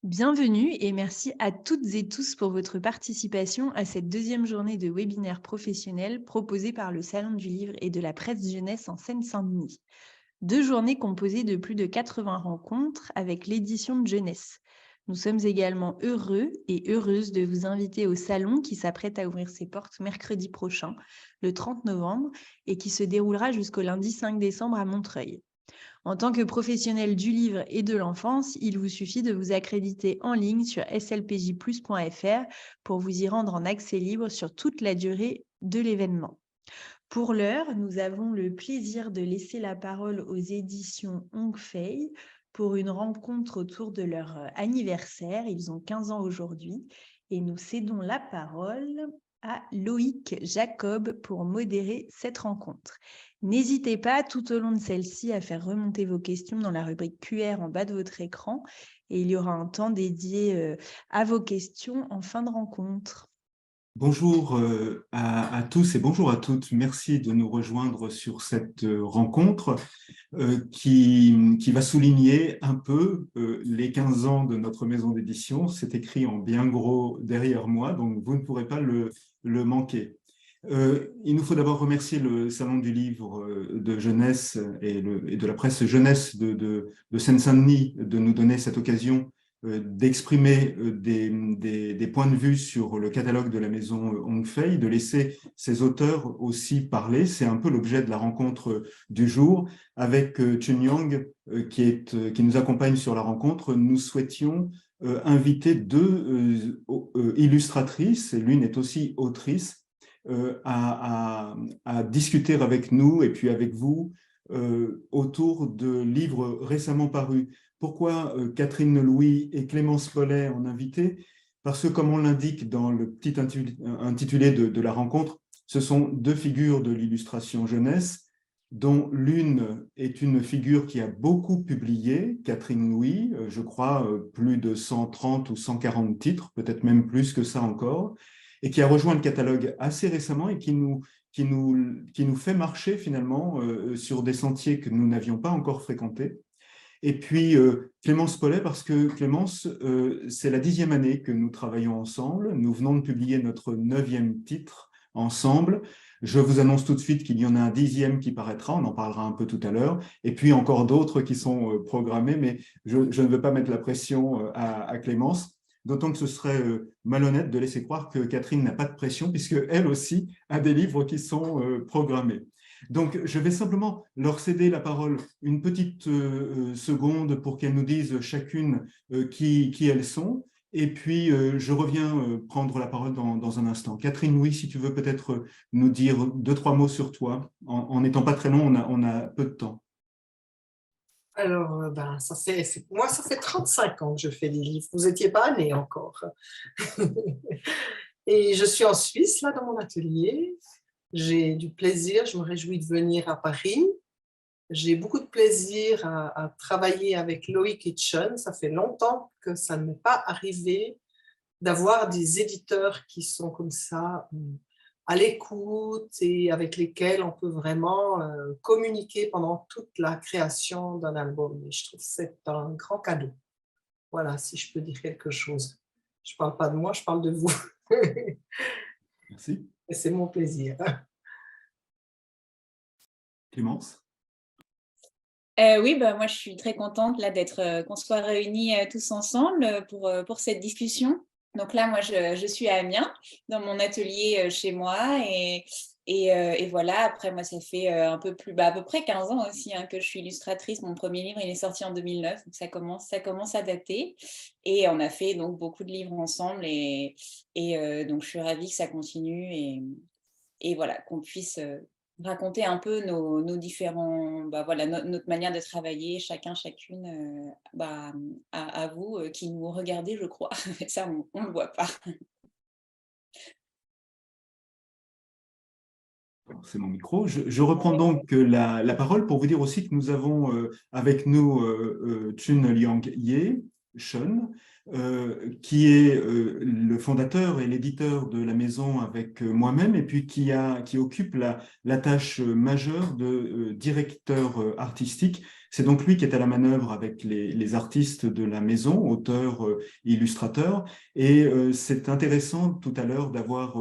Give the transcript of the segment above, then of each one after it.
Bienvenue et merci à toutes et tous pour votre participation à cette deuxième journée de webinaire professionnel proposée par le Salon du Livre et de la Presse Jeunesse en Seine-Saint-Denis. 2 journées composées de plus de 80 rencontres avec l'édition de jeunesse. Nous sommes également heureux et heureuses de vous inviter au salon qui s'apprête à ouvrir ses portes mercredi prochain, le 30 novembre, et qui se déroulera jusqu'au lundi 5 décembre à Montreuil. En tant que professionnel du livre et de l'enfance, il vous suffit de vous accréditer en ligne sur slpjplus.fr pour vous y rendre en accès libre sur toute la durée de l'événement. Pour l'heure, nous avons le plaisir de laisser la parole aux éditions Hong Fei pour une rencontre autour de leur anniversaire. Ils ont 15 ans aujourd'hui et nous cédons la parole à Loïc Jacob pour modérer cette rencontre. N'hésitez pas tout au long de celle-ci à faire remonter vos questions dans la rubrique QR en bas de votre écran et il y aura un temps dédié à vos questions en fin de rencontre. Bonjour à tous et bonjour à toutes. Merci de nous rejoindre sur cette rencontre qui va souligner un peu les 15 ans de notre maison d'édition. C'est écrit en bien gros derrière moi, donc vous ne pourrez pas le manquer. Il nous faut d'abord remercier le Salon du Livre de jeunesse et de la presse jeunesse de Seine-Saint-Denis de nous donner cette occasion d'exprimer des points de vue sur le catalogue de la maison Hong Fei, de laisser ces auteurs aussi parler. C'est un peu l'objet de la rencontre du jour. Avec Chun Yang, qui nous accompagne sur la rencontre, nous souhaitions inviter deux illustratrices, et l'une est aussi autrice, à discuter avec nous et puis avec vous autour de livres récemment parus. Pourquoi Catherine Louis et Clémence Pollet en invité? Parce que, comme on l'indique dans le petit intitulé de la rencontre, ce sont deux figures de l'illustration jeunesse, dont l'une est une figure qui a beaucoup publié, Catherine Louis, je crois plus de 130 ou 140 titres, peut-être même plus que ça encore, et qui a rejoint le catalogue assez récemment et qui nous fait marcher finalement sur des sentiers que nous n'avions pas encore fréquentés. Et puis Clémence Pollet, parce que Clémence, c'est la 10e année que nous travaillons ensemble. Nous venons de publier notre 9e titre ensemble. Je vous annonce tout de suite qu'il y en a un 10e qui paraîtra, on en parlera un peu tout à l'heure, et puis encore d'autres qui sont programmés, mais je ne veux pas mettre la pression à Clémence, d'autant que ce serait malhonnête de laisser croire que Catherine n'a pas de pression, puisqu'elle aussi a des livres qui sont programmés. Donc, je vais simplement leur céder la parole une petite seconde pour qu'elles nous disent chacune qui elles sont. Et puis, je reviens prendre la parole dans un instant. Catherine Louis, si tu veux peut-être nous dire 2-3 mots sur toi, en n'étant pas très long, on a peu de temps. Alors, moi, ça fait 35 ans que je fais des livres. Vous n'étiez pas nés encore. Et je suis en Suisse, là, dans mon atelier. J'ai du plaisir, je me réjouis de venir à Paris. J'ai beaucoup de plaisir à travailler avec Loïc et Chun. Ça fait longtemps que ça ne m'est pas arrivé d'avoir des éditeurs qui sont comme ça, à l'écoute et avec lesquels on peut vraiment communiquer pendant toute la création d'un album. Et je trouve que c'est un grand cadeau. Voilà, si je peux dire quelque chose. Je ne parle pas de moi, je parle de vous. Merci. Et c'est mon plaisir. Clémence? Oui, moi je suis très contente là d'être qu'on soit réunis tous ensemble pour cette discussion. Donc là, moi je suis à Amiens, dans mon atelier chez moi et voilà. Après moi ça fait un peu plus à peu près 15 ans aussi que je suis illustratrice. Mon premier livre il est sorti en 2009, donc ça commence à dater. Et on a fait donc beaucoup de livres ensemble et donc je suis ravie que ça continue et voilà qu'on puisse raconter un peu nos différents, voilà, notre manière de travailler, chacune, à vous qui nous regardez, je crois. Ça, on ne le voit pas. C'est mon micro. Je reprends donc la parole pour vous dire aussi que nous avons avec nous Chun Liang Ye, Shun, qui est le fondateur et l'éditeur de la maison avec moi-même et puis qui occupe la tâche majeure de directeur artistique C'est donc lui qui est à la manœuvre avec les artistes de la maison, auteurs, illustrateurs. Et c'est intéressant tout à l'heure d'avoir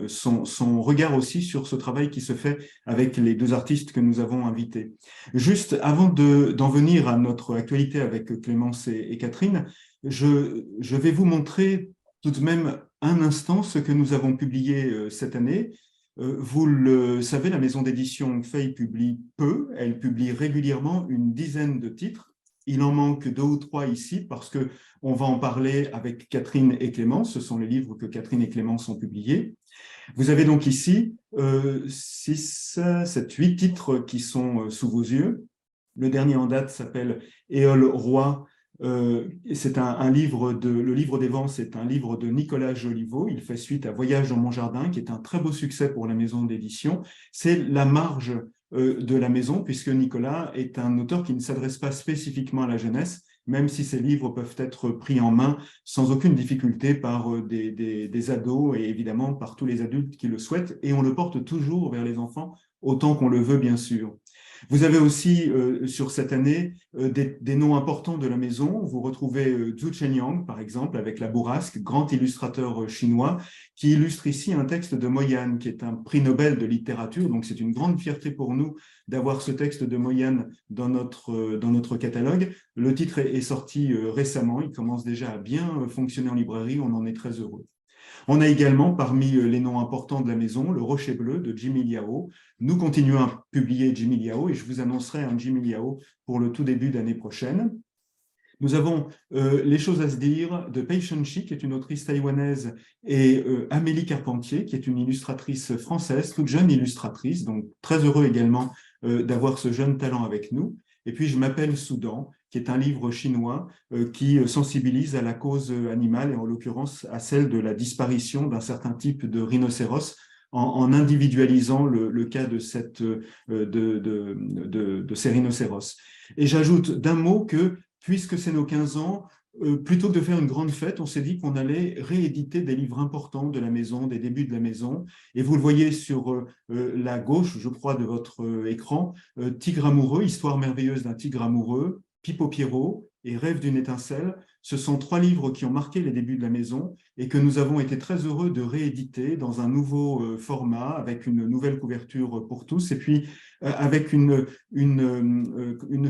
son regard aussi sur ce travail qui se fait avec les deux artistes que nous avons invités. Juste avant d'en venir à notre actualité avec Clémence et Catherine, je vais vous montrer tout de même un instant ce que nous avons publié cette année. Vous le savez, la maison d'édition Fay publie peu, elle publie régulièrement une dizaine de titres. Il en manque 2 ou 3 ici parce qu'on va en parler avec Catherine et Clémence. Ce sont les livres que Catherine et Clémence ont publiés. Vous avez donc ici 6, 7, 8 titres qui sont sous vos yeux. Le dernier en date s'appelle Éole Roi. C'est un livre le livre des vents, c'est un livre de Nicolas Joliveau. Il fait suite à Voyage dans mon jardin, qui est un très beau succès pour la maison d'édition. C'est la marge de la maison, puisque Nicolas est un auteur qui ne s'adresse pas spécifiquement à la jeunesse, même si ces livres peuvent être pris en main sans aucune difficulté par des ados et évidemment par tous les adultes qui le souhaitent. Et on le porte toujours vers les enfants, autant qu'on le veut, bien sûr. Vous avez aussi, sur cette année, des noms importants de la maison. Vous retrouvez Zhu Chenyang, par exemple, avec La Bourrasque, grand illustrateur chinois, qui illustre ici un texte de Mo Yan, qui est un prix Nobel de littérature. Donc, c'est une grande fierté pour nous d'avoir ce texte de Mo Yan dans notre catalogue. Le titre est sorti récemment. Il commence déjà à bien fonctionner en librairie. On en est très heureux. On a également, parmi les noms importants de la maison, Le Rocher Bleu de Jimmy Liao. Nous continuons à publier Jimmy Liao et je vous annoncerai un Jimmy Liao pour le tout début d'année prochaine. Nous avons Les choses à se dire de Pei Shen-chi, qui est une autrice taïwanaise, et Amélie Carpentier, qui est une illustratrice française, toute jeune illustratrice, donc très heureux également d'avoir ce jeune talent avec nous. Et puis, Je m'appelle Soudan, qui est un livre chinois qui sensibilise à la cause animale, et en l'occurrence à celle de la disparition d'un certain type de rhinocéros, en individualisant le cas de ces rhinocéros. Et j'ajoute d'un mot que, puisque c'est nos 15 ans, plutôt que de faire une grande fête, on s'est dit qu'on allait rééditer des livres importants de la maison, des débuts de la maison. Et vous le voyez sur la gauche, je crois, de votre écran, Tigre amoureux, histoire merveilleuse d'un tigre amoureux, Pipo Pierrot et Rêve d'une étincelle. Ce sont 3 livres qui ont marqué les débuts de la maison et que nous avons été très heureux de rééditer dans un nouveau format, avec une nouvelle couverture pour tous, et puis avec une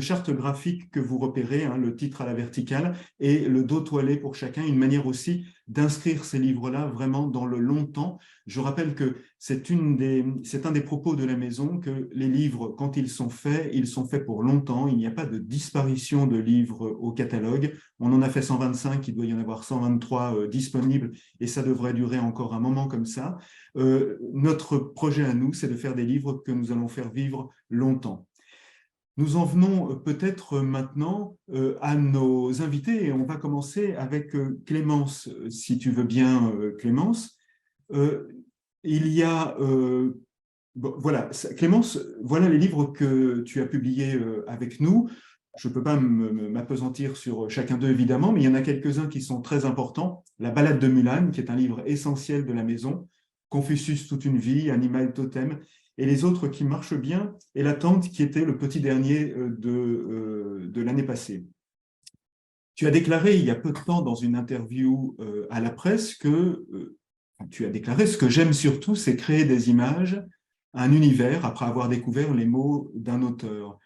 charte graphique que vous repérez, hein, le titre à la verticale et le dos toilé pour chacun, une manière aussi d'inscrire ces livres-là vraiment dans le longtemps. Je rappelle que c'est un des propos de la maison, que les livres, quand ils sont faits pour longtemps. Il n'y a pas de disparition de livres au catalogue. On en a fait 125, il doit y en avoir 123 disponibles, et ça devrait durer encore un moment comme ça. Notre projet à nous, c'est de faire des livres que nous allons faire vivre longtemps. Nous en venons peut-être maintenant à nos invités, et on va commencer avec Clémence, si tu veux bien, Clémence. Il y a... voilà, Clémence, voilà les livres que tu as publiés avec nous. Je ne peux pas m'appesantir sur chacun d'eux, évidemment, mais il y en a quelques-uns qui sont très importants. La Balade de Mulan, qui est un livre essentiel de la maison, Confucius toute une vie, Animal Totem, et les autres qui marchent bien, et La Tente, qui était le petit dernier de l'année passée. Tu as déclaré il y a peu de temps dans une interview à la presse que tu as déclaré: ce que j'aime surtout, c'est créer des images, un univers, après avoir découvert les mots d'un auteur.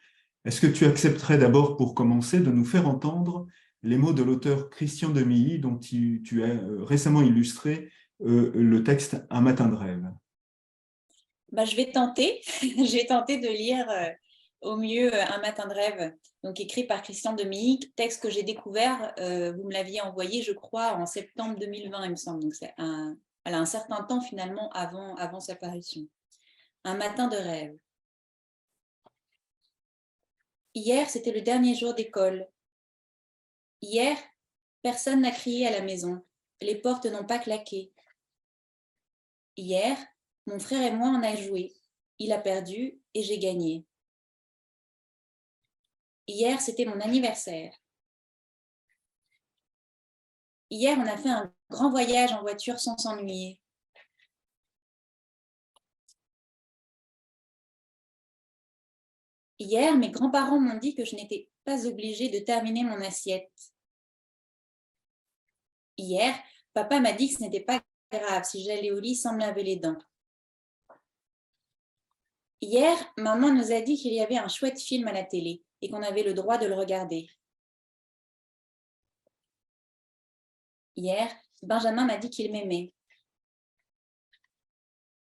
Est-ce que tu accepterais d'abord, pour commencer, de nous faire entendre les mots de l'auteur Christian de Milly, dont tu as récemment illustré le texte Un matin de rêve? Je vais tenter. Je vais tenter de lire au mieux Un matin de rêve, donc écrit par Christian de Milly, texte que j'ai découvert, vous me l'aviez envoyé, je crois, en septembre 2020, il me semble. Donc c'est un certain temps finalement avant sa parution. Un matin de rêve. Hier, c'était le dernier jour d'école. Hier, personne n'a crié à la maison. Les portes n'ont pas claqué. Hier, mon frère et moi on a joué. Il a perdu et j'ai gagné. Hier, c'était mon anniversaire. Hier, on a fait un grand voyage en voiture sans s'ennuyer. Hier, mes grands-parents m'ont dit que je n'étais pas obligée de terminer mon assiette. Hier, papa m'a dit que ce n'était pas grave si j'allais au lit sans me laver les dents. Hier, maman nous a dit qu'il y avait un chouette film à la télé et qu'on avait le droit de le regarder. Hier, Benjamin m'a dit qu'il m'aimait.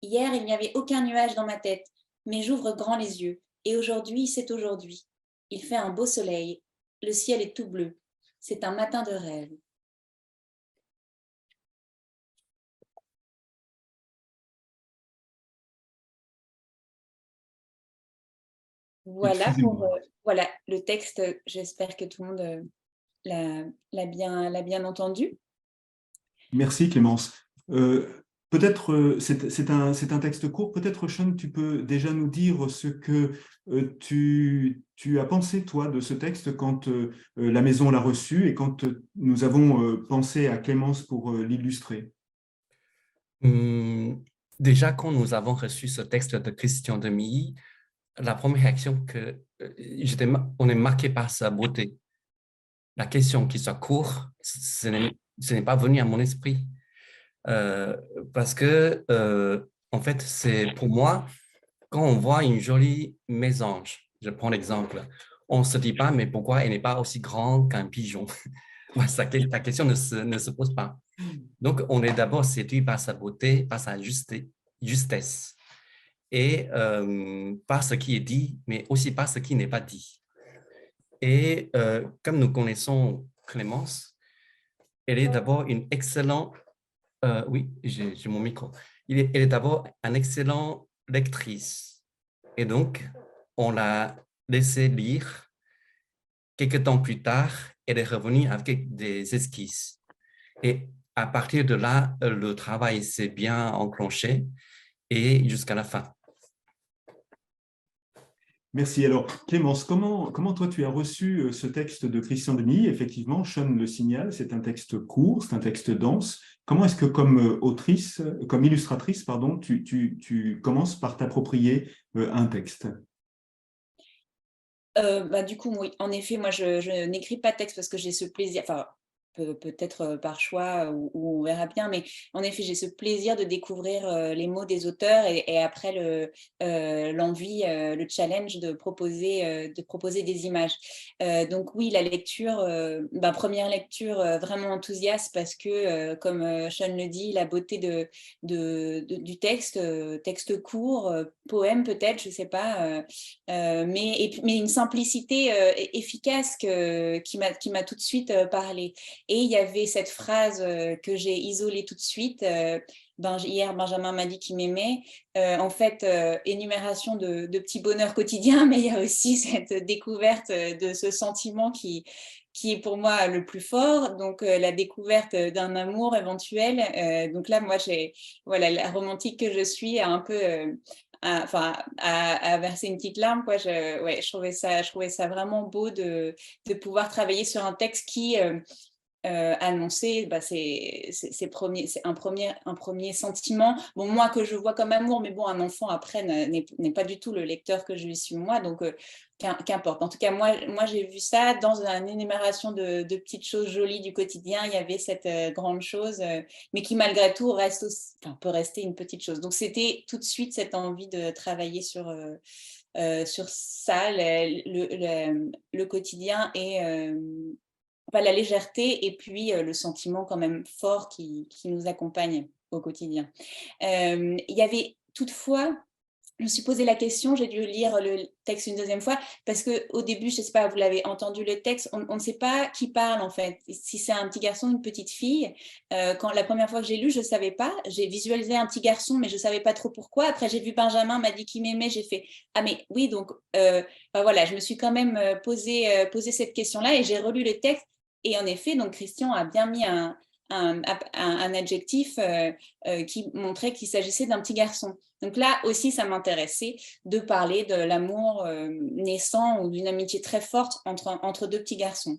Hier, il n'y avait aucun nuage dans ma tête, mais j'ouvre grand les yeux. Et aujourd'hui, c'est aujourd'hui. Il fait un beau soleil. Le ciel est tout bleu. C'est un matin de rêve. Voilà pour Excusez-moi. voilà, le texte. J'espère que tout le monde l'a bien entendu. Merci Clémence. Peut-être, c'est un texte court, peut-être Sean, tu peux déjà nous dire ce que tu as pensé, toi, de ce texte quand la maison l'a reçu et quand nous avons pensé à Clémence pour l'illustrer. Déjà, quand nous avons reçu ce texte de Christian Demilly, la première réaction on est marqué par sa beauté. La question qui soit court, ce n'est pas venu à mon esprit. Parce que, en fait, c'est pour moi, quand on voit une jolie mésange, je prends l'exemple, on ne se dit pas, mais pourquoi elle n'est pas aussi grande qu'un pigeon? La question ne se pose pas. Donc, on est d'abord séduit par sa beauté, par sa justesse, et par ce qui est dit, mais aussi par ce qui n'est pas dit. Et comme nous connaissons Clémence, elle est d'abord une excellente... oui, j'ai mon micro. Elle est d'abord une excellente lectrice. Et donc, on l'a laissé lire. Quelques temps plus tard, elle est revenue avec des esquisses. Et à partir de là, le travail s'est bien enclenché et jusqu'à la fin. Merci. Alors, Clémence, comment toi tu as reçu ce texte de Christian Demilly? Effectivement, Sean le signale, c'est un texte court, c'est un texte dense. Comment est-ce que comme autrice, comme illustratrice, pardon, tu commences par t'approprier un texte? Du coup, oui, en effet, moi, je n'écris pas de texte parce que j'ai ce plaisir, enfin, peut-être par choix ou on verra bien, mais en effet, j'ai ce plaisir de découvrir les mots des auteurs et après l'envie, le challenge de proposer des images. Donc oui, la lecture, première lecture vraiment enthousiaste parce que, comme Sean le dit, la beauté du texte, texte court, poème peut-être, je ne sais pas, mais une simplicité efficace qui m'a tout de suite parlé. Et il y avait cette phrase que j'ai isolée tout de suite. Hier, Benjamin m'a dit qu'il m'aimait. En fait, énumération de petits bonheurs quotidiens, mais il y a aussi cette découverte de ce sentiment qui est pour moi le plus fort, donc la découverte d'un amour éventuel. Donc là, moi, la romantique que je suis a un peu... à verser une petite larme, quoi. Je trouvais ça vraiment beau de pouvoir travailler sur un texte qui annonçait c'est un premier sentiment. Bon, moi que je vois comme amour, mais bon, un enfant après n'est pas du tout le lecteur que je suis moi, donc qu'importe. En tout cas, moi j'ai vu ça dans une énumération de petites choses jolies du quotidien. Il y avait cette grande chose, mais qui malgré tout peut rester une petite chose. Donc c'était tout de suite cette envie de travailler sur ça, le quotidien et la légèreté et puis le sentiment quand même fort qui nous accompagne au quotidien. Il y avait toutefois, je me suis posé la question, j'ai dû lire le texte une deuxième fois, parce qu'au début, je ne sais pas, vous l'avez entendu le texte, on ne sait pas qui parle en fait, si c'est un petit garçon ou une petite fille. Quand la première fois que j'ai lu, je ne savais pas, j'ai visualisé un petit garçon, mais je ne savais pas trop pourquoi. Après, j'ai vu Benjamin, m'a dit qu'il m'aimait, j'ai fait « Ah mais oui, donc voilà, je me suis quand même posé cette question-là et j'ai relu le texte. Et en effet, donc Christian a bien mis un adjectif qui montrait qu'il s'agissait d'un petit garçon. Donc là aussi, ça m'intéressait de parler de l'amour naissant ou d'une amitié très forte entre deux petits garçons.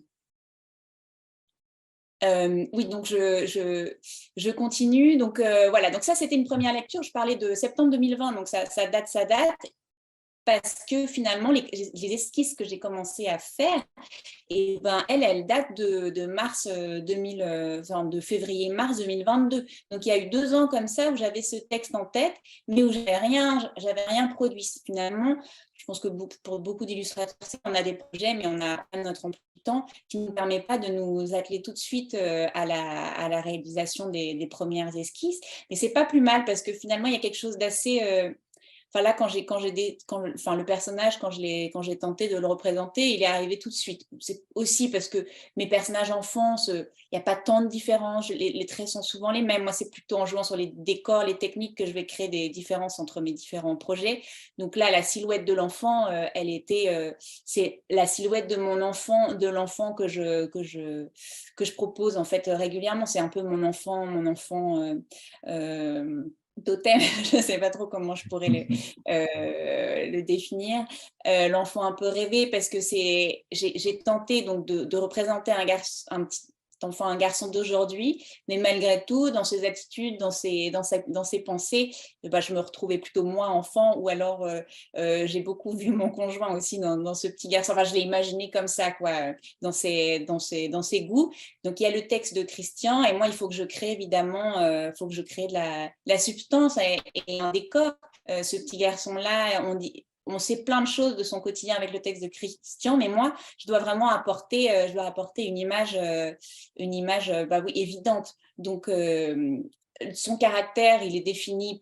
Oui, donc je continue. Donc voilà, donc ça c'était une première lecture. Je parlais de septembre 2020, donc ça date. parce que finalement, les esquisses que j'ai commencé à faire, et ben, elle date de mars 2000, de février-mars 2022. Donc, il y a eu 2 ans comme ça où j'avais ce texte en tête, mais où j'avais rien produit. Finalement, je pense que pour beaucoup d'illustrateurs, on a des projets, mais on a notre emploi du temps qui ne nous permet pas de nous atteler tout de suite à la réalisation des premières esquisses. Mais c'est pas plus mal parce que finalement, il y a quelque chose d'assez... Enfin là, le personnage, quand j'ai tenté de le représenter, il est arrivé tout de suite. C'est aussi parce que mes personnages enfance, il n'y a pas tant de différence. Les traits sont souvent les mêmes. Moi, c'est plutôt en jouant sur les décors, les techniques que je vais créer des différences entre mes différents projets. Donc là, la silhouette de l'enfant, c'est la silhouette de l'enfant que je propose en fait régulièrement. C'est un peu mon enfant. Totem, je ne sais pas trop comment je pourrais le définir, l'enfant un peu rêvé, parce que j'ai tenté donc de représenter un petit enfant, un garçon d'aujourd'hui, mais malgré tout, dans ses attitudes, dans ses pensées, je me retrouvais plutôt moi enfant, ou alors j'ai beaucoup vu mon conjoint aussi dans ce petit garçon. Enfin, je l'ai imaginé comme ça, quoi, dans ses goûts. Donc, il y a le texte de Christian, et moi, il faut que je crée évidemment, de la substance et un décor. Ce petit garçon-là, on sait plein de choses de son quotidien avec le texte de Christian, mais moi, je dois vraiment apporter une image, oui, évidente. Donc, son caractère, il est défini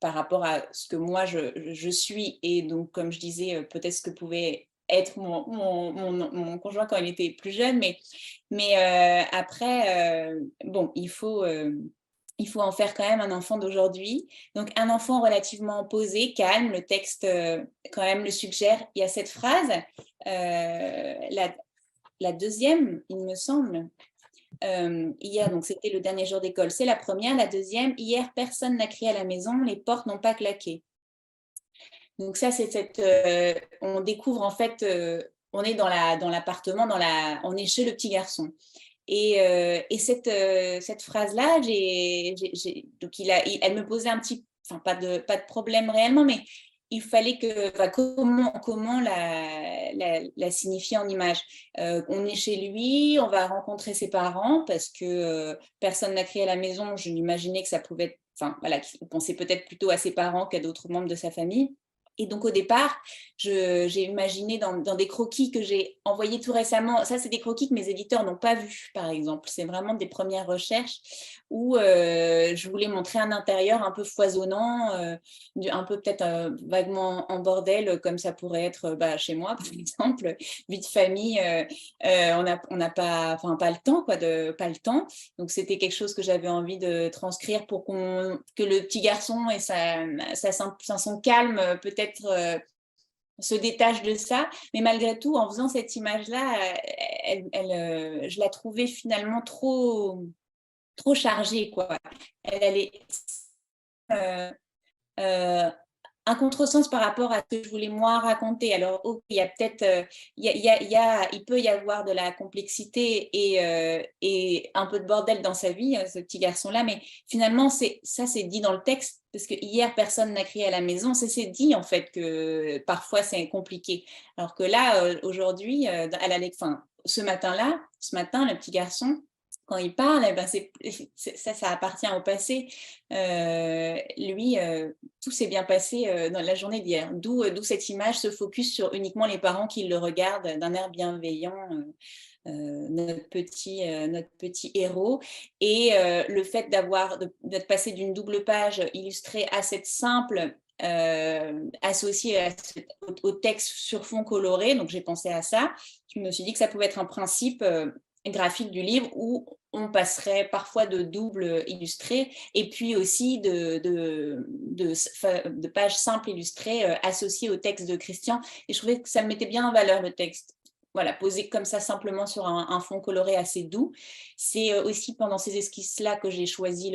par rapport à ce que moi, je suis, et donc, comme je disais, peut-être ce que pouvait être mon conjoint quand il était plus jeune, mais après, bon, il faut en faire quand même un enfant d'aujourd'hui. Donc, un enfant relativement posé, calme, le texte quand même le suggère. Il y a cette phrase, la deuxième, il me semble. Hier, donc c'était le dernier jour d'école, c'est la première. La deuxième, hier, personne n'a crié à la maison, les portes n'ont pas claqué. Donc ça, c'est on découvre en fait, on est dans l'appartement, on est chez le petit garçon. Et cette phrase-là, donc elle me posait pas de problème réellement, mais il fallait comment la signifier en image. On est chez lui, on va rencontrer ses parents parce que personne n'a crié à la maison. Je l'imaginais que ça pouvait être, qu'il pensait peut-être plutôt à ses parents qu'à d'autres membres de sa famille. Et donc, au départ, j'ai imaginé dans des croquis que j'ai envoyés tout récemment. Ça, c'est des croquis que mes éditeurs n'ont pas vus, par exemple. C'est vraiment des premières recherches où je voulais montrer un intérieur un peu foisonnant, un peu peut-être vaguement en bordel, comme ça pourrait être chez moi, par exemple. Vie de famille, on n'a pas le temps, pas le temps. Donc, c'était quelque chose que j'avais envie de transcrire pour que le petit garçon et son calme peut-être se détache de ça, mais malgré tout, en faisant cette image-là, je la trouvais finalement trop chargée, quoi. Elle est un contresens par rapport à ce que je voulais moi raconter. Alors, il y a peut-être, il peut y avoir de la complexité et un peu de bordel dans sa vie, ce petit garçon-là, mais finalement, c'est dit dans le texte, parce que hier, personne n'a crié à la maison. C'est dit, en fait, que parfois, c'est compliqué. Alors que là, aujourd'hui, ce matin, le petit garçon, quand il parle, ça appartient au passé. Lui, tout s'est bien passé dans la journée d'hier. D'où cette image se focus sur uniquement les parents qui le regardent d'un air bienveillant, notre petit héros. Et le fait d'être passé d'une double page illustrée à cette simple associée au texte sur fond coloré. Donc, j'ai pensé à ça. Je me suis dit que ça pouvait être un principe graphique du livre où on passerait parfois de double illustré et puis aussi de pages simples illustrées associées au texte de Christian. Et je trouvais que ça me mettait bien en valeur le texte. Voilà, posé comme ça simplement sur un fond coloré assez doux. C'est aussi pendant ces esquisses-là que j'ai choisi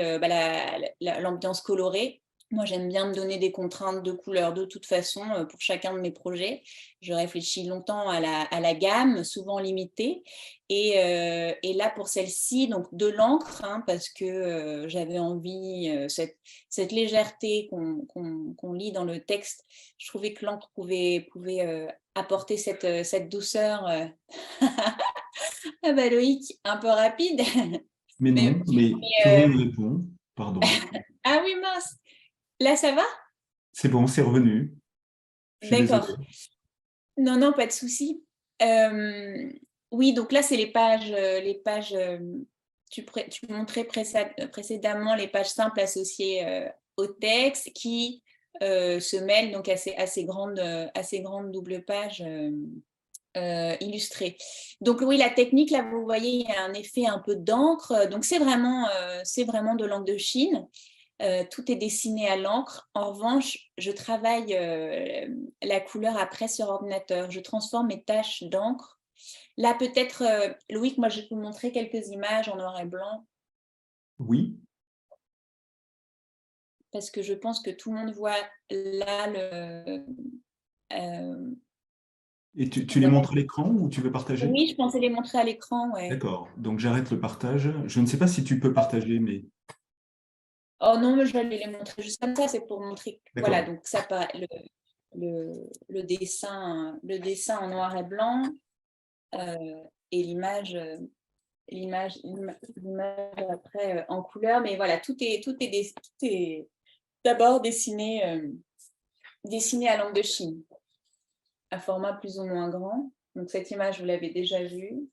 l'ambiance colorée. Moi, j'aime bien me donner des contraintes de couleurs de toute façon pour chacun de mes projets. Je réfléchis longtemps à la gamme, souvent limitée. Et là, pour celle-ci, donc de l'encre, hein, parce que j'avais envie, cette légèreté qu'on lit dans le texte, je trouvais que l'encre pouvait apporter cette douceur. Ah bah Loïc, un peu rapide. Mais non, mais Chloé me répond. Pardon. Ah oui, mince. Là, ça va? C'est bon, c'est revenu. Je suis D'accord. désolé. Non, pas de souci. Oui, donc là, c'est les pages. Tu montrais précédemment les pages simples associées au texte qui se mêlent donc à ces grandes doubles pages illustrées. Donc oui, la technique, là, vous voyez, il y a un effet un peu d'encre. Donc c'est vraiment de l'encre de Chine. Tout est dessiné à l'encre. En revanche, je travaille la couleur après sur ordinateur. Je transforme mes taches d'encre. Là, peut-être, Loïc, moi, je vais vous montrer quelques images en noir et blanc. Oui. Parce que je pense que tout le monde voit là Et tu les montres à l'écran ou tu veux partager? Oui, je pensais les montrer à l'écran, ouais. D'accord. Donc, j'arrête le partage. Je ne sais pas si tu peux partager, mais... Oh non, mais je vais les montrer juste comme ça, c'est pour montrer. Voilà, donc ça, le dessin en noir et blanc et l'image après en couleur. Mais voilà, tout est d'abord dessiné à l'encre de Chine, à format plus ou moins grand. Donc cette image, vous l'avez déjà vue.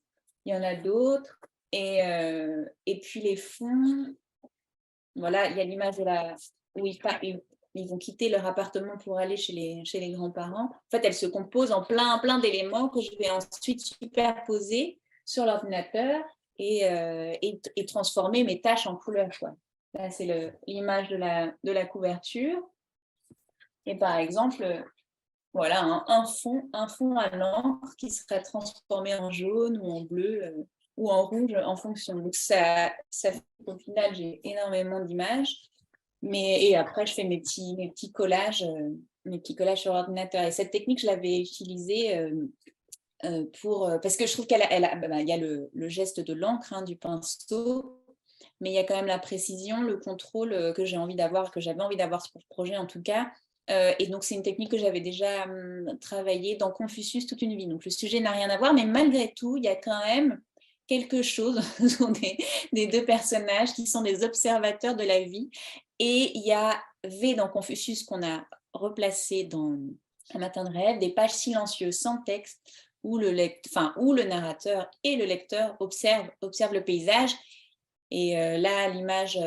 Il y en a d'autres. Et puis les fonds. Voilà, il y a l'image de où ils vont quitter leur appartement pour aller chez les grands-parents. En fait, elle se compose en plein d'éléments que je vais ensuite superposer sur l'ordinateur et transformer mes tâches en couleurs, quoi. Là, c'est l'image de la couverture. Et par exemple, voilà, un fond à l'encre qui serait transformé en jaune ou en bleu ou en rouge en fonction. Donc, ça fait qu'au final, j'ai énormément d'images. Et après, je fais mes petits collages sur ordinateur. Et cette technique, je l'avais utilisée parce que je trouve qu'il y a le geste de l'encre, hein, du pinceau, mais il y a quand même la précision, le contrôle que j'avais envie d'avoir sur ce projet en tout cas. Et donc, c'est une technique que j'avais déjà travaillée dans Confucius toute une vie. Donc, le sujet n'a rien à voir, mais malgré tout, il y a quand même quelque chose sur des deux personnages qui sont des observateurs de la vie. Et il y avait dans Confucius qu'on a replacé dans Un matin de rêve, des pages silencieuses sans texte où le narrateur et le lecteur observent le paysage. Et là, l'image,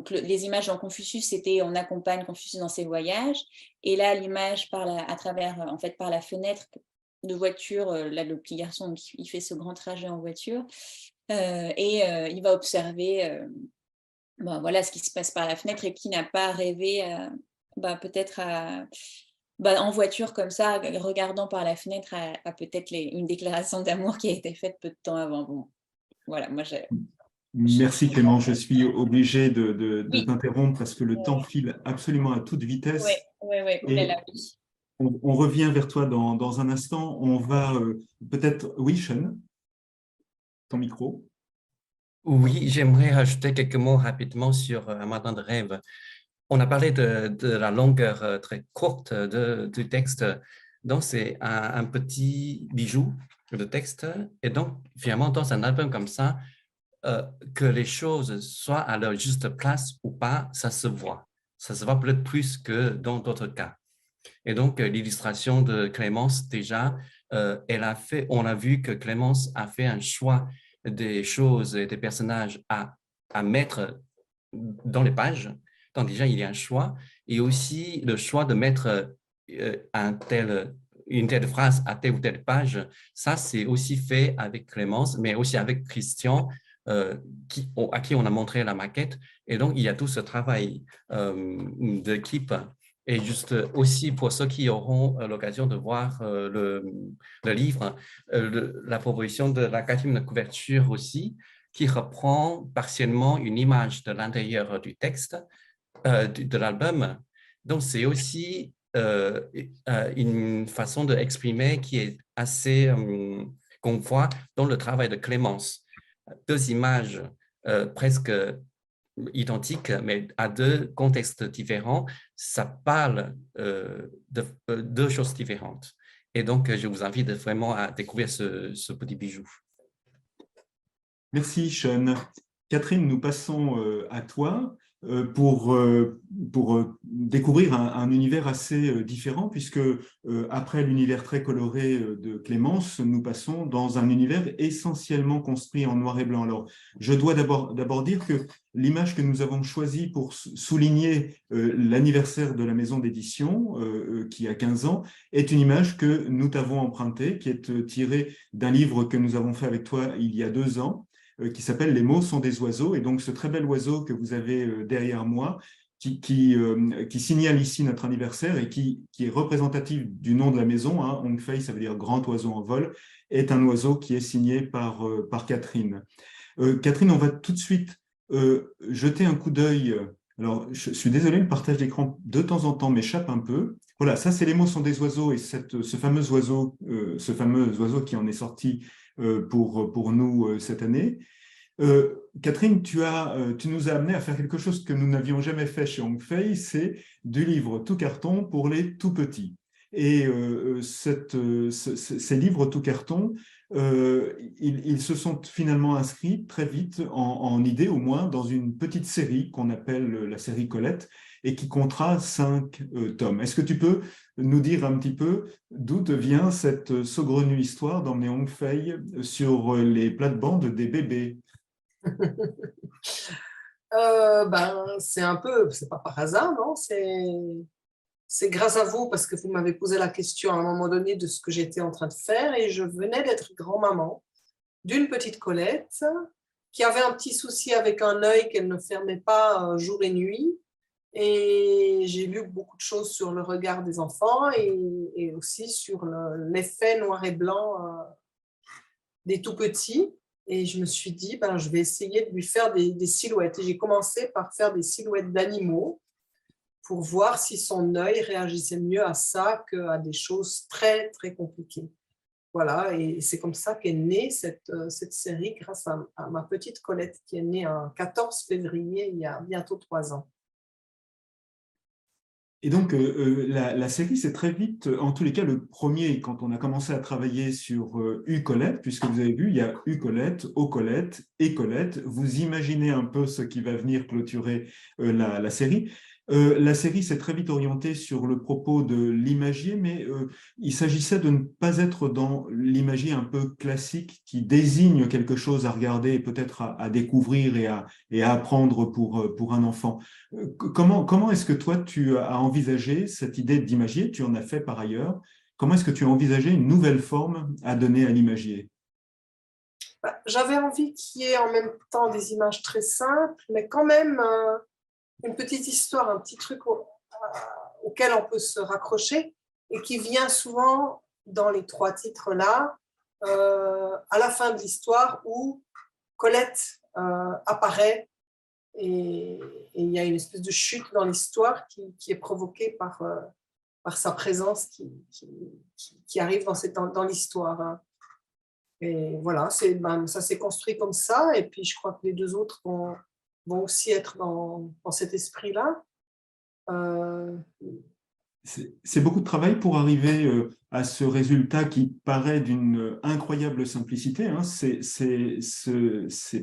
les images dans Confucius, c'était on accompagne Confucius dans ses voyages. Et là, l'image par la fenêtre de voiture, là, le petit garçon, il fait ce grand trajet en voiture. Il va observer voilà, ce qui se passe par la fenêtre et qui n'a pas rêvé peut-être en voiture comme ça, regardant par la fenêtre à peut-être une déclaration d'amour qui a été faite peu de temps avant. Bon, voilà, moi Merci Clément, je suis obligé de t'interrompre parce que le temps file absolument à toute vitesse. Oui. Et on revient vers toi dans un instant. On va peut-être... Oui, Sean, ton micro. Oui, j'aimerais rajouter quelques mots rapidement sur Un matin de rêve. On a parlé de la longueur très courte du texte. Donc, c'est un petit bijou de texte. Et donc, finalement, dans un album comme ça, que les choses soient à leur juste place ou pas, ça se voit. Ça se voit peut-être plus que dans d'autres cas. Et donc, l'illustration de Clémence, déjà, on a vu que Clémence a fait un choix des choses et des personnages à mettre dans les pages. Donc, déjà, il y a un choix. Et aussi, le choix de mettre une telle phrase à telle ou telle page, ça, c'est aussi fait avec Clémence, mais aussi avec Christian, à qui on a montré la maquette. Et donc, il y a tout ce travail d'équipe. Et juste aussi pour ceux qui auront l'occasion de voir le livre, la proposition de la quatrième couverture aussi, qui reprend partiellement une image de l'intérieur du texte de l'album. Donc, c'est aussi une façon d'exprimer qui est assez, qu'on voit dans le travail de Clémence. Deux images presque identiques, mais à deux contextes différents, ça parle de deux choses différentes. Et donc, je vous invite vraiment à découvrir ce petit bijou. Merci, Sean. Catherine, nous passons à toi pour découvrir un univers assez différent, puisque après l'univers très coloré de Clémence, nous passons dans un univers essentiellement construit en noir et blanc. Alors, je dois d'abord dire que l'image que nous avons choisie pour souligner l'anniversaire de la maison d'édition, qui a 15 ans, est une image que nous t'avons empruntée, qui est tirée d'un livre que nous avons fait avec toi il y a 2 ans, qui s'appelle « Les mots sont des oiseaux ». Et donc, ce très bel oiseau que vous avez derrière moi, qui signale ici notre anniversaire et qui est représentatif du nom de la maison, hein, Hong Fei, ça veut dire « grand oiseau en vol », est un oiseau qui est signé par Catherine. Catherine, on va tout de suite jeter un coup d'œil. Alors, je suis désolé, le partage d'écran de temps en temps m'échappe un peu. Voilà, ça, c'est « Les mots sont des oiseaux » et ce fameux oiseau qui en est sorti pour nous cette année. Catherine, tu nous as amené à faire quelque chose que nous n'avions jamais fait chez Hong Fei, c'est du livre tout carton pour les tout petits. Et ces livres tout carton, ils se sont finalement inscrits très vite en idée, au moins, dans une petite série qu'on appelle la série Colette et qui comptera 5 tomes. Est-ce que tu peux nous dire un petit peu d'où te vient cette saugrenue histoire d'emmener Hong Fei sur les plates-bandes des bébés? C'est pas par hasard, non? C'est grâce à vous, parce que vous m'avez posé la question à un moment donné de ce que j'étais en train de faire, et je venais d'être grand-maman d'une petite Colette qui avait un petit souci avec un œil qu'elle ne fermait pas jour et nuit. Et j'ai lu beaucoup de choses sur le regard des enfants et aussi sur l'effet noir et blanc des tout-petits. Et je me suis dit, je vais essayer de lui faire des silhouettes. Et j'ai commencé par faire des silhouettes d'animaux pour voir si son œil réagissait mieux à ça qu'à des choses très, très compliquées. Voilà, et c'est comme ça qu'est née cette série grâce à ma petite Colette qui est née un 14 février, il y a bientôt 3 ans. Et donc, la série, c'est très vite, en tous les cas, le premier, quand on a commencé à travailler sur U-Colette, puisque vous avez vu, il y a U-Colette, O-Colette et Colette. Vous imaginez un peu ce qui va venir clôturer la série. La série s'est très vite orientée sur le propos de l'imagier, mais il s'agissait de ne pas être dans l'imagier un peu classique qui désigne quelque chose à regarder et peut-être à découvrir et à apprendre pour un enfant. Comment est-ce que toi, tu as envisagé cette idée d'imagier? Tu en as fait par ailleurs. Comment est-ce que tu as envisagé une nouvelle forme à donner à l'imagier? J'avais envie qu'il y ait en même temps des images très simples, mais quand même une petite histoire, un petit truc auquel on peut se raccrocher et qui vient souvent dans les 3 titres-là, à la fin de l'histoire où Colette apparaît et il y a une espèce de chute dans l'histoire qui est provoquée par sa présence qui arrive dans l'histoire. Et voilà, ça s'est construit comme ça, et puis je crois que les 2 autres vont aussi être dans cet esprit-là. C'est beaucoup de travail pour arriver à ce résultat qui paraît d'une incroyable simplicité. Hein. Ces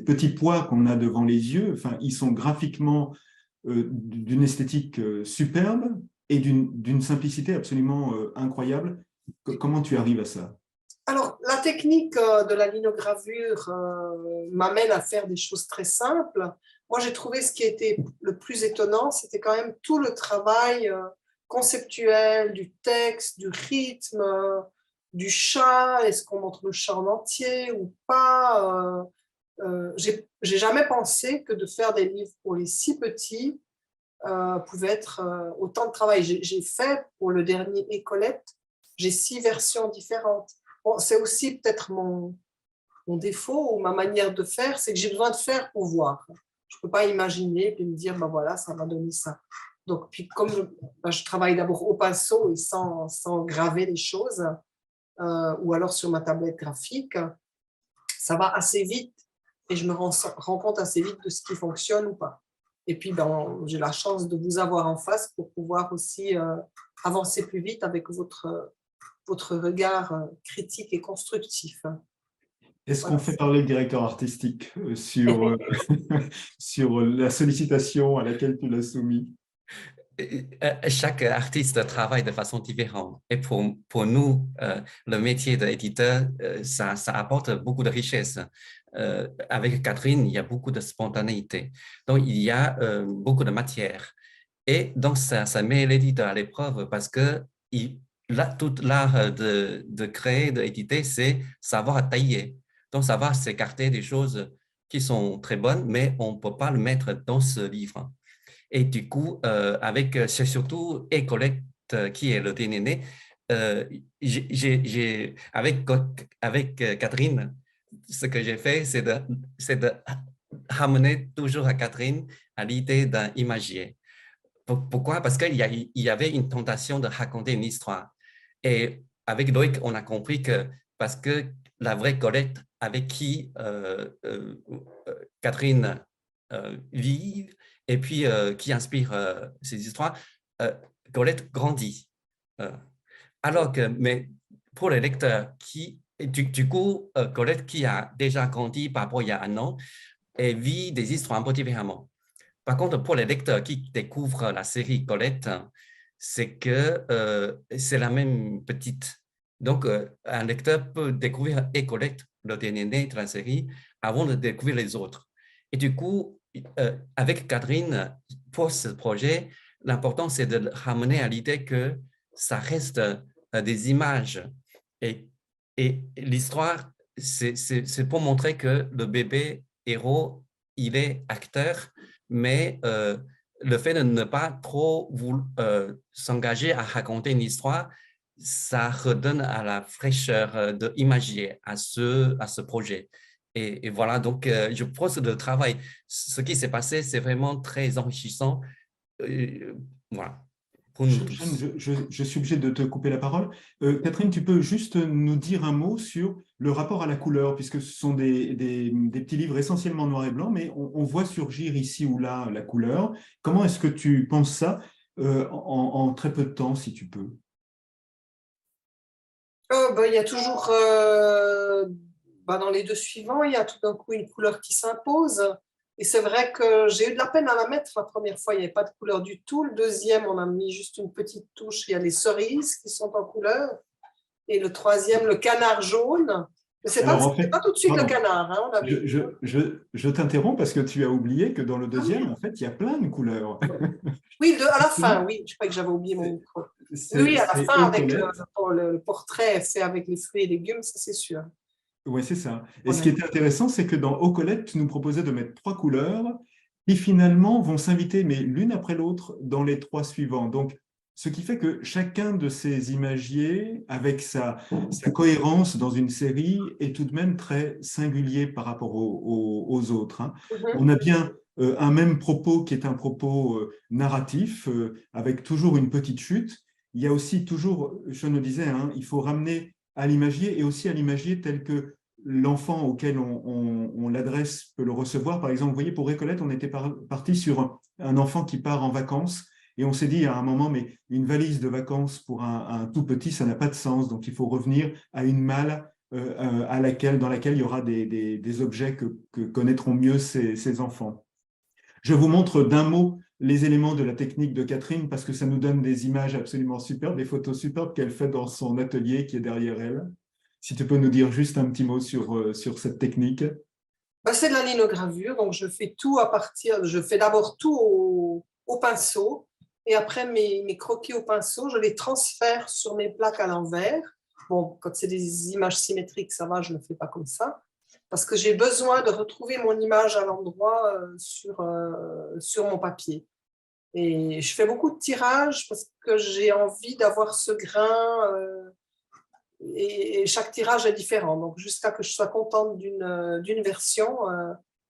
petits pois qu'on a devant les yeux, enfin, ils sont graphiquement d'une esthétique superbe et d'une simplicité absolument incroyable. Comment tu arrives à ça? Alors, la technique de la linogravure m'amène à faire des choses très simples. Moi, j'ai trouvé ce qui était le plus étonnant, c'était quand même tout le travail conceptuel, du texte, du rythme, du chat. Est-ce qu'on montre le chat en entier ou pas? J'ai jamais pensé que de faire des livres pour les si petits pouvait être autant de travail. J'ai fait pour le dernier Écolette, j'ai 6 versions différentes. Bon, c'est aussi peut-être mon défaut ou ma manière de faire, c'est que j'ai besoin de faire pour voir. Je ne peux pas imaginer et me dire, ben voilà, ça va donner ça. Donc, puis comme je travaille d'abord au pinceau et sans graver les choses, ou alors sur ma tablette graphique, ça va assez vite et je me rends compte assez vite de ce qui fonctionne ou pas. Et puis, j'ai la chance de vous avoir en face pour pouvoir aussi avancer plus vite avec votre regard critique et constructif. Est-ce Voilà. qu'on fait parler le directeur artistique sur, sur la sollicitation à laquelle tu l'as soumis? Chaque artiste travaille de façon différente. Et pour nous, le métier d'éditeur, ça apporte beaucoup de richesse. Avec Catherine, il y a beaucoup de spontanéité. Donc, il y a beaucoup de matière. Et donc, ça met l'éditeur à l'épreuve parce que tout l'art de créer, d'éditer, c'est savoir tailler. Donc, savoir s'écarter des choses qui sont très bonnes, mais on ne peut pas le mettre dans ce livre. Et du coup, c'est surtout Ecolect qui est le dernier. Avec Catherine, ce que j'ai fait, c'est de ramener toujours à Catherine à l'idée d'un imagier. Pourquoi? Parce qu'il y avait une tentation de raconter une histoire. Et avec Loïc, on a compris que parce que la vraie Colette avec qui Catherine vit et puis qui inspire ces histoires, Colette grandit. Mais pour les lecteurs du coup, Colette qui a déjà grandi par rapport à il y a un an, et vit des histoires un peu différemment. Par contre, pour les lecteurs qui découvrent la série Colette, c'est que c'est la même petite. Donc, un lecteur peut découvrir et Colette, le dernier né de la série, avant de découvrir les autres. Et du coup, avec Catherine, pour ce projet, l'important, c'est de ramener à l'idée que ça reste des images. Et l'histoire, c'est pour montrer que le bébé héros, il est acteur, mais le fait de ne pas trop s'engager à raconter une histoire, ça redonne à la fraîcheur de imagier à ce projet. Et voilà, donc je pense que le travail, ce qui s'est passé, c'est vraiment très enrichissant. Voilà, pour nous tous. Je suis obligé de te couper la parole. Catherine, tu peux juste nous dire un mot sur le rapport à la couleur, puisque ce sont des petits livres essentiellement noir et blanc, mais on voit surgir ici ou là la couleur. Comment est-ce que tu penses ça en très peu de temps, si tu peux? Il y a toujours, dans les deux suivants, il y a tout d'un coup une couleur qui s'impose. Et c'est vrai que j'ai eu de la peine à la mettre la première fois, il n'y avait pas de couleur du tout. Le deuxième, on a mis juste une petite touche, il y a les cerises qui sont en couleur. Et le troisième, le canard jaune. Mais ce n'est Alors, en fait, pas tout de suite pardon, le canard. Hein, on avait... je t'interromps parce que tu as oublié que dans le deuxième, en fait, il y a plein de couleurs. Oui, à la fin, oui. Je crois que j'avais oublié mon micro. Oui, à la fin, avec le portrait fait avec les fruits et légumes, ça c'est sûr. Oui, c'est ça. Et ce qui était intéressant, c'est que dans Eau Colette, tu nous proposais de mettre 3 couleurs qui finalement vont s'inviter, mais l'une après l'autre, dans les 3 suivants. Donc, ce qui fait que chacun de ces imagiers, avec sa cohérence dans une série, est tout de même très singulier par rapport aux autres. Hein. On a bien un même propos qui est un propos narratif, avec toujours une petite chute. Il y a aussi toujours, je me disais, hein, il faut ramener à l'imagier et aussi à l'imagier tel que l'enfant auquel on l'adresse peut le recevoir. Par exemple, vous voyez, pour Récolette, on était parti sur un enfant qui part en vacances et on s'est dit à un moment, mais une valise de vacances pour un tout petit, ça n'a pas de sens. Donc, il faut revenir à une malle dans laquelle il y aura des objets que connaîtront mieux ces enfants. Je vous montre d'un mot les éléments de la technique de Catherine parce que ça nous donne des images absolument superbes, des photos superbes qu'elle fait dans son atelier qui est derrière elle. Si tu peux nous dire juste un petit mot sur cette technique. C'est de la linogravure, donc je fais d'abord tout au pinceau et après mes croquis au pinceau, je les transfère sur mes plaques à l'envers. Bon, quand c'est des images symétriques, ça va, je ne le fais pas comme ça. Parce que j'ai besoin de retrouver mon image à l'endroit sur mon papier. Et je fais beaucoup de tirages parce que j'ai envie d'avoir ce grain et chaque tirage est différent. Donc, jusqu'à que je sois contente d'une version,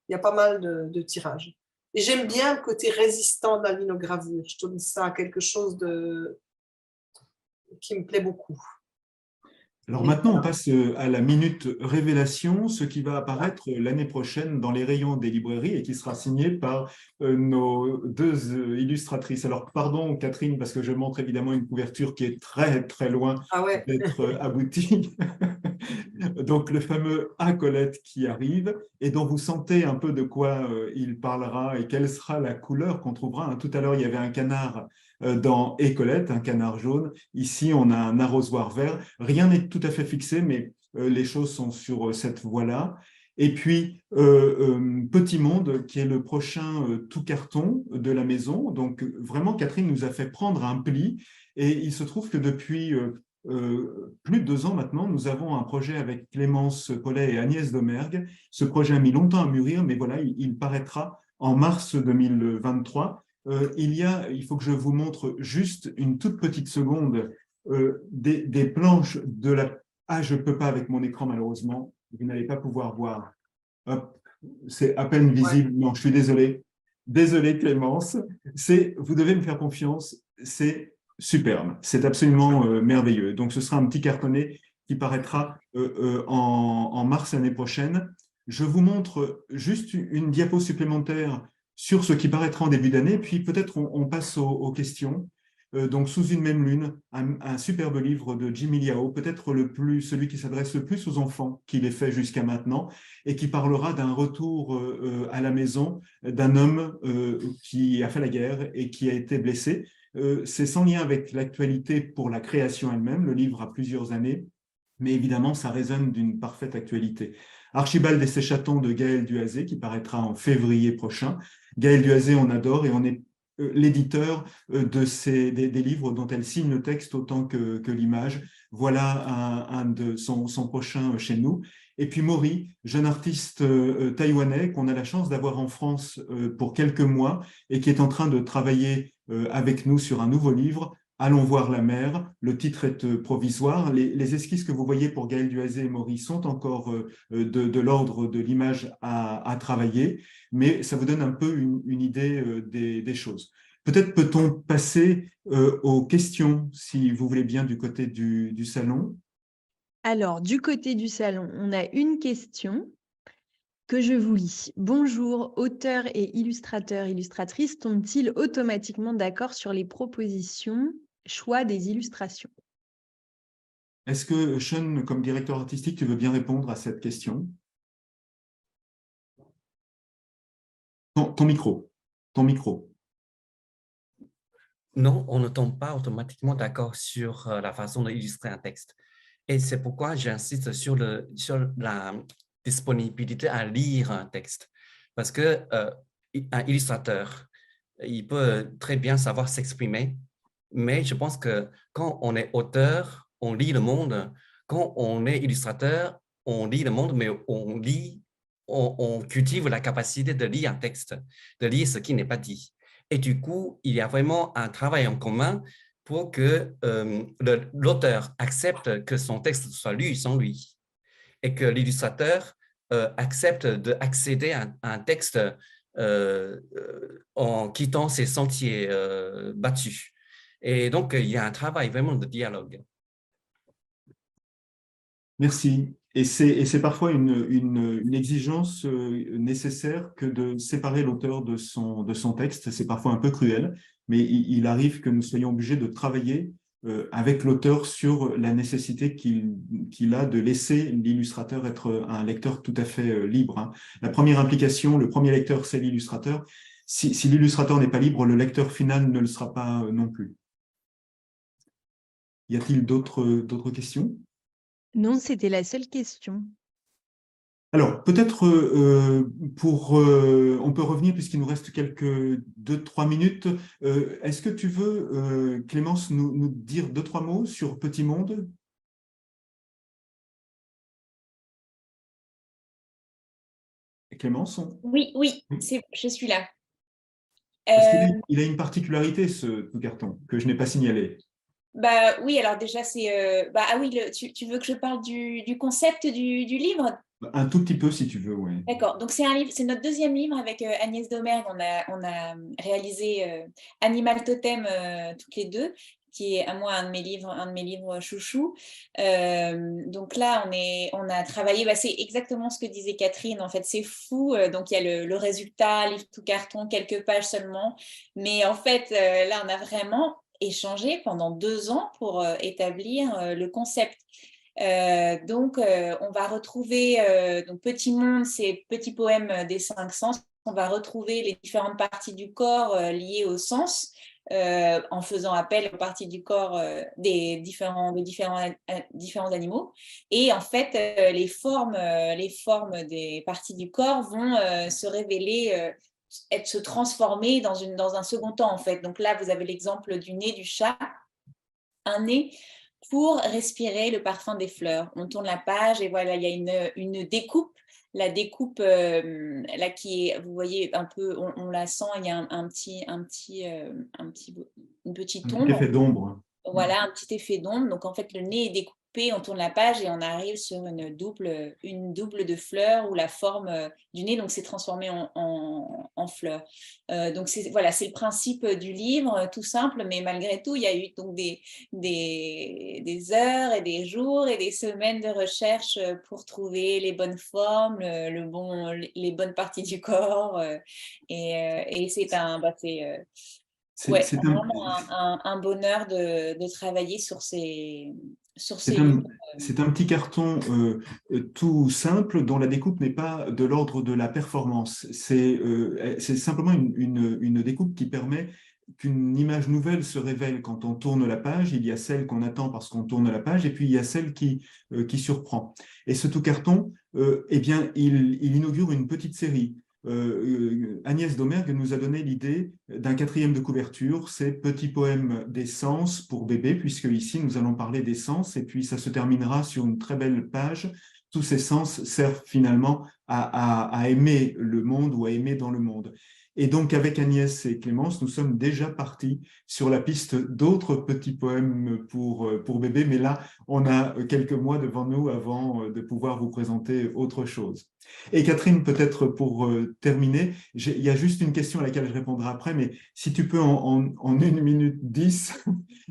il y a pas mal de tirages. Et j'aime bien le côté résistant de la linogravure. Je trouve ça quelque chose qui me plaît beaucoup. Alors maintenant, on passe à la minute révélation, ce qui va apparaître l'année prochaine dans les rayons des librairies et qui sera signé par nos deux illustratrices. Alors pardon Catherine, parce que je montre évidemment une couverture qui est très très loin d'être aboutie. Donc le fameux A Colette qui arrive et dont vous sentez un peu de quoi il parlera et quelle sera la couleur qu'on trouvera. Tout à l'heure, il y avait un canard dans Et Colette, un canard jaune. Ici, on a un arrosoir vert. Rien n'est tout à fait fixé, mais les choses sont sur cette voie-là. Et puis, Petit Monde, qui est le prochain tout carton de la maison. Donc, vraiment, Catherine nous a fait prendre un pli. Et il se trouve que depuis plus de 2 ans maintenant, nous avons un projet avec Clémence Paulet et Agnès Domergue. Ce projet a mis longtemps à mûrir, mais voilà, il paraîtra en mars 2023. Il faut que je vous montre juste une toute petite seconde des planches de la... Ah, je ne peux pas avec mon écran, malheureusement. Vous n'allez pas pouvoir voir. Hop, c'est à peine visible. Non, je suis désolé. Désolé, Clémence. Vous devez me faire confiance. C'est superbe. C'est absolument merveilleux. Donc, ce sera un petit cartonnet qui paraîtra en mars l'année prochaine. Je vous montre juste une diapo supplémentaire sur ce qui paraîtra en début d'année, puis peut-être on passe aux questions. Donc, Sous une même lune, un superbe livre de Jimmy Liao, peut-être celui qui s'adresse le plus aux enfants qu'il ait fait jusqu'à maintenant, et qui parlera d'un retour à la maison d'un homme qui a fait la guerre et qui a été blessé. C'est sans lien avec l'actualité pour la création elle-même, le livre a plusieurs années, mais évidemment, ça résonne d'une parfaite actualité. Archibald et ses chatons de Gaël Duazé, qui paraîtra en février prochain. Gaël Duazé, on adore et on est l'éditeur des livres dont elle signe le texte autant que l'image. Voilà un de son prochain chez nous. Et puis Maury, jeune artiste taïwanais qu'on a la chance d'avoir en France pour quelques mois et qui est en train de travailler avec nous sur un nouveau livre. Allons voir la mer. Le titre est provisoire. Les esquisses que vous voyez pour Gaël Duazé et Maury sont encore de l'ordre de l'image à travailler, mais ça vous donne un peu une idée des choses. Peut-être peut-on passer aux questions, si vous voulez bien, du côté du salon. Alors, du côté du salon, on a une question que je vous lis. Bonjour, auteurs et illustrateurs, illustratrices tombent-ils automatiquement d'accord sur les propositions, choix des illustrations? Est-ce que, Sean, comme directeur artistique, tu veux bien répondre à cette question? Ton micro. Ton micro. Non, on ne tombe pas automatiquement d'accord sur la façon d'illustrer un texte. Et c'est pourquoi j'insiste sur la disponibilité à lire un texte. Parce que un illustrateur, il peut très bien savoir s'exprimer, mais je pense que quand on est auteur, on lit le monde. Quand on est illustrateur, on lit le monde, mais on cultive la capacité de lire un texte, de lire ce qui n'est pas dit. Et du coup, il y a vraiment un travail en commun pour que l'auteur accepte que son texte soit lu sans lui et que l'illustrateur accepte d'accéder à un texte en quittant ses sentiers battus. Et donc, il y a un travail vraiment de dialogue. Merci. Et c'est parfois une exigence nécessaire que de séparer l'auteur de son texte. C'est parfois un peu cruel, mais il arrive que nous soyons obligés de travailler avec l'auteur sur la nécessité qu'il a de laisser l'illustrateur être un lecteur tout à fait libre, hein. La première implication, le premier lecteur, c'est l'illustrateur. Si l'illustrateur n'est pas libre, le lecteur final ne le sera pas non plus. Y a-t-il d'autres questions? Non, c'était la seule question. Alors, peut-être on peut revenir puisqu'il nous reste quelques 2-3 minutes. Est-ce que tu veux, Clémence, nous dire 2-3 mots sur Petit Monde? Clémence? Oui, je suis là. Parce qu'il a une particularité, ce carton, que je n'ai pas signalé. Oui, alors déjà, c'est... oui, tu veux que je parle du concept du livre? Un tout petit peu, si tu veux, oui. D'accord, donc c'est un livre, c'est notre deuxième livre avec Agnès Domergue. On a réalisé Animal Totem toutes les deux, qui est à moi un de mes livres chouchou. Donc là, on a travaillé, c'est exactement ce que disait Catherine. En fait, c'est fou. Donc il y a le résultat, livre tout carton, quelques pages seulement. Mais en fait, là, on a vraiment échangé pendant 2 ans pour établir le concept. On va retrouver donc Petit Monde, c'est Petit poème des 5 sens. On va retrouver les différentes parties du corps liées au sens, en faisant appel aux parties du corps des différents animaux. Et en fait, les formes des parties du corps vont se révéler, se transformer dans un second temps, en fait. Donc là, vous avez l'exemple du nez du chat. Un nez pour respirer le parfum des fleurs. On tourne la page et voilà, il y a une découpe. La découpe, là, vous voyez un peu, on la sent, il y a une petite Un petit effet ombre. d'ombre. Voilà, un petit effet d'ombre. Donc, en fait, le nez est découpé, on tourne la page et on arrive sur une double de fleurs ou la forme du nez, donc c'est transformé en fleurs. Donc, c'est le principe du livre, tout simple, mais malgré tout, il y a eu donc des heures et des jours et des semaines de recherche pour trouver les bonnes formes, les bonnes parties du corps. Et c'est vraiment un bonheur de travailler sur ces livres. C'est un petit carton tout simple dont la découpe n'est pas de l'ordre de la performance. C'est simplement une découpe qui permet qu'une image nouvelle se révèle quand on tourne la page. Il y a celle qu'on attend parce qu'on tourne la page et puis il y a celle qui surprend. Et ce tout carton, il inaugure une petite série. Agnès Domergue nous a donné l'idée d'un 4e de couverture, c'est Petit poème des sens pour bébé, puisque ici nous allons parler des sens, et puis ça se terminera sur une très belle page. Tous ces sens servent finalement à aimer le monde ou à aimer dans le monde. Et donc, avec Agnès et Clémence, nous sommes déjà partis sur la piste d'autres petits poèmes pour bébé, mais là, on a quelques mois devant nous avant de pouvoir vous présenter autre chose. Et Catherine, peut-être pour terminer, il y a juste une question à laquelle je répondrai après, mais si tu peux en 1 minute 10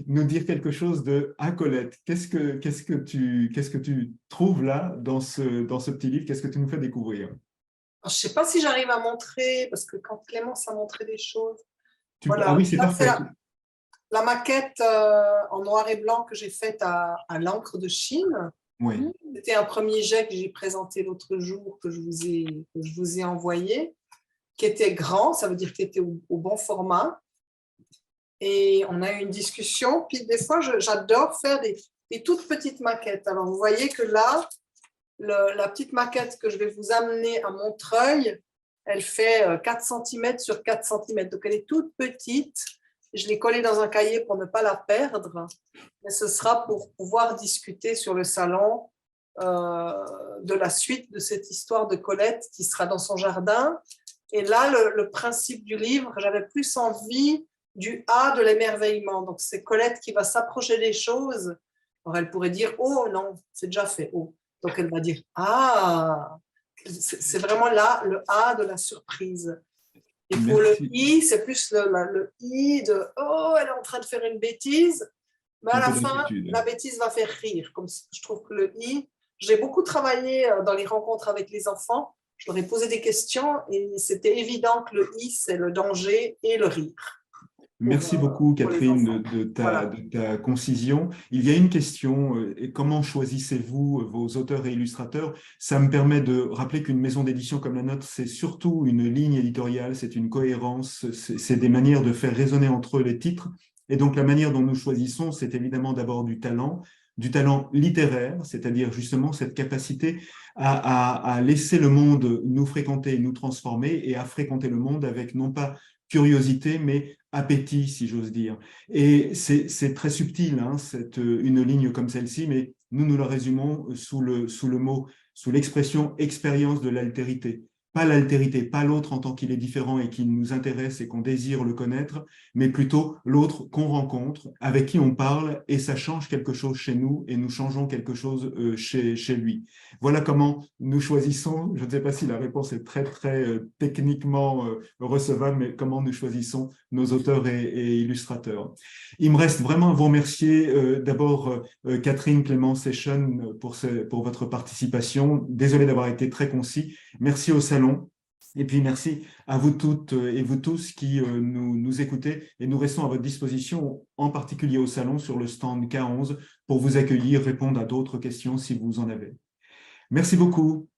nous dire quelque chose de « Ah, Colette, qu'est-ce que tu trouves là dans ce petit livre? Qu'est-ce que tu nous fais découvrir ?» Je ne sais pas si j'arrive à montrer, parce que quand Clémence a montré des choses… Ah oui, c'est parfait. La maquette en noir et blanc que j'ai faite à l'encre de Chine. Oui. C'était un premier jet que j'ai présenté l'autre jour, que je vous ai envoyé, qui était grand, ça veut dire qu'il était au bon format. Et on a eu une discussion. Puis des fois, j'adore faire des toutes petites maquettes. Alors, vous voyez que là, la petite maquette que je vais vous amener à Montreuil, elle fait 4 cm sur 4 cm. Donc, elle est toute petite. Je l'ai collée dans un cahier pour ne pas la perdre. Mais ce sera pour pouvoir discuter sur le salon de la suite de cette histoire de Colette qui sera dans son jardin. Et là, le principe du livre, j'avais plus envie du A de l'émerveillement. Donc, c'est Colette qui va s'approcher des choses. Alors, elle pourrait dire « Oh non, c'est déjà fait. Oh. » Donc, elle va dire « Ah !» C'est vraiment là le A de la surprise. Et pour le I, c'est plus le I de « Oh, elle est en train de faire une bêtise !» Mais à la fin, la bêtise va faire rire. Comme je trouve que le I, j'ai beaucoup travaillé dans les rencontres avec les enfants. Je leur ai posé des questions et c'était évident que le I, c'est le danger et le rire. Merci beaucoup, Catherine, de ta concision. Il y a une question, comment choisissez-vous vos auteurs et illustrateurs? Ça me permet de rappeler qu'une maison d'édition comme la nôtre, c'est surtout une ligne éditoriale, c'est une cohérence, c'est des manières de faire résonner entre eux les titres. Et donc, la manière dont nous choisissons, c'est évidemment d'abord du talent littéraire, c'est-à-dire justement cette capacité à laisser le monde nous fréquenter, nous transformer et à fréquenter le monde avec non pas curiosité, mais appétit, si j'ose dire. Et c'est très subtil, hein, une ligne comme celle-ci, mais nous la résumons sous l'expression expérience de l'altérité. pas l'altérité, pas l'autre en tant qu'il est différent et qui nous intéresse et qu'on désire le connaître, mais plutôt l'autre qu'on rencontre, avec qui on parle et ça change quelque chose chez nous et nous changeons quelque chose chez lui. Voilà comment nous choisissons, je ne sais pas si la réponse est très techniquement recevable, mais comment nous choisissons nos auteurs et illustrateurs. Il me reste vraiment à vous remercier d'abord Catherine, Clémence et Sean pour votre participation. Désolé d'avoir été très concis. Merci au salon. Et puis merci à vous toutes et vous tous qui nous écoutez et nous restons à votre disposition, en particulier au salon sur le stand K11 pour vous accueillir, répondre à d'autres questions si vous en avez. Merci beaucoup.